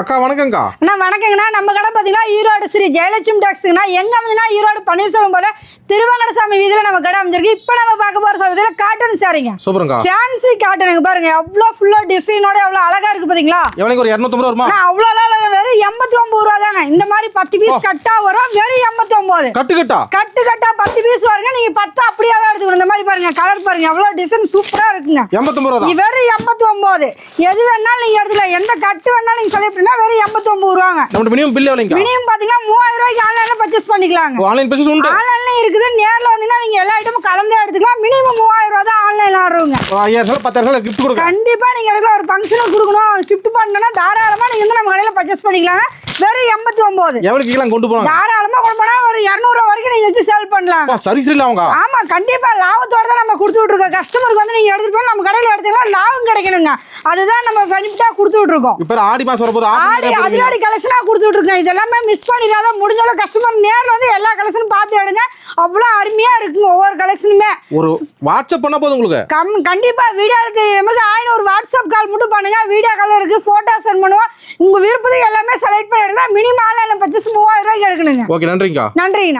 அக்கா வணக்கம்க்கா. அண்ணா வணக்கங்கண்ணா. நம்ம கடை பார்த்தீங்கன்னா ஈரோடு ஸ்ரீ ஜெயலட்சுமி டாக்ஸுங்கண்ணா. எங்கே அமைஞ்சுன்னா ஈரோடு பன்னீர்செல்வம் போல திருவங்கடசாமி வீதியில் நம்ம கடை அமைஞ்சிருக்கு. இப்போ நம்ம பார்க்க போகிற சமயத்தில் காட்டன் சாரிங்க. சூப்பருங்கா. ஃபேன்சி காட்டனுங்க பாருங்க, எவ்வளோ ஃபுல்லாக டிசைனோட எவ்வளோ அழகாக இருக்குது பார்த்தீங்களா? எவ்வளோ ஒரு 250 வருமா? அவ்வளோ வெறும் 89 ரூபா தாங்க. இந்த மாதிரி 10 பீஸ் கட்டா வரும், வெறும் 89. கட்டு கட்டா 10 பீஸ் வருங்க. நீங்க 10 அப்படியே எடுத்துக்கணும். இந்த மாதிரி பாருங்க, கலர் பாருங்க, எவ்வளோ டிசைன் சூப்பரா இருக்குங்க. 89 ரூபா. வெறும் 89. எது வேணாலும் நீங்க எடுத்துக்கலாம், எந்த கட்டு வேணாலும் நீங்க சொல்லிட்டு வெறும் 89 ரூபாங்க. நம்ம மினிமம் பில் எவ்வளவுங்க? மினிமம் பாத்தீங்கன்னா 3000 ரூபாய்க்கு ஆன்லைன்ல பர்ச்சேஸ் பண்ணிக்கலாங்க. ஆன்லைன் பர்ச்சேஸ் உண்டு. ஆன்லைன்ல இருக்குது. நேர்ல வந்தீங்கன்னா நீங்க எல்லா ஐட்டமும் கலந்தே எடுத்துக்கலாம். மினிமம் 3000 ரூபாய் தான் ஆன்லைன்ல ஆடுறவங்க. 5000 10,000 கிஃப்ட் கொடுங்க. கண்டிப்பா நீங்க எடுக்கலாம். ஒரு ஃபங்க்ஷனுக்கு கொடுக்கணும், கிஃப்ட் பண்ணனும்னா தாராளமா நீங்க வந்து நம்ம கடையில பர்ச்சேஸ் பண்ணிக்கலாம். வெறும் 89. எவ்வளவு கிலோ கொண்டு போறாங்க? தாராளமா கொண்டு போனா ஒரு 200 ரூபாய் வரைக்கும் நீங்க வச்சு சேல் பண்ணலாம். சரி சரி அவங்க. ஆமா கண்டிப்பா லாபத்தோட தான் நம்ம கொடுத்துட்டு இருக்கோம். கஸ்டமருக்கு வந்து நீங்க எடுத்துட்டு போய் நம்ம கடையில எடுத்துக்கலாம், லாபம் கிடைக்கணுங்க. அதுதான் நம்ம பெனிஃபிட்டா கொடுத்துட்டு இருக்கோம். இப்போ ஆடி மாசம் வரப்போது அதிரடி கலெக்ஷனா கொடுத்துட்டு இருக்கோம். இதெல்லாம் மிஸ் பண்ணிடாத. முடிஞ்ச அளவு கஸ்டமர் நேர்ல வந்து எல்லா கலெக்ஷனும் பார்த்து எடுங்க. அவ்வளவு அருமையா இருக்குங்க ஒவ்வொரு கலெக்ஷனுமே. ஒரு வாட்ஸ்அப் பண்ணா போதும் உங்களுக்கு. கண்டிப்பா வீடியோல தெரியுற மாதிரி ஒரு வாட்ஸ்அப் கால் மட்டும் பண்ணுங்க. வீடியோ கால் இருக்கு, போட்டோ சென்ட் பண்ணுவோம். உங்க விருப்பத்துக்கு எல்லாமே செலக்ட் பண்ணி எடுங்க. மினிமம் ஆன்லைன்ல பர்ச்சேஸ் 3000 ரூபாய்க்கு எடுக்கணுங்க. ஓகே, நன்றிங்கா. நன்றிங்கண்ணா.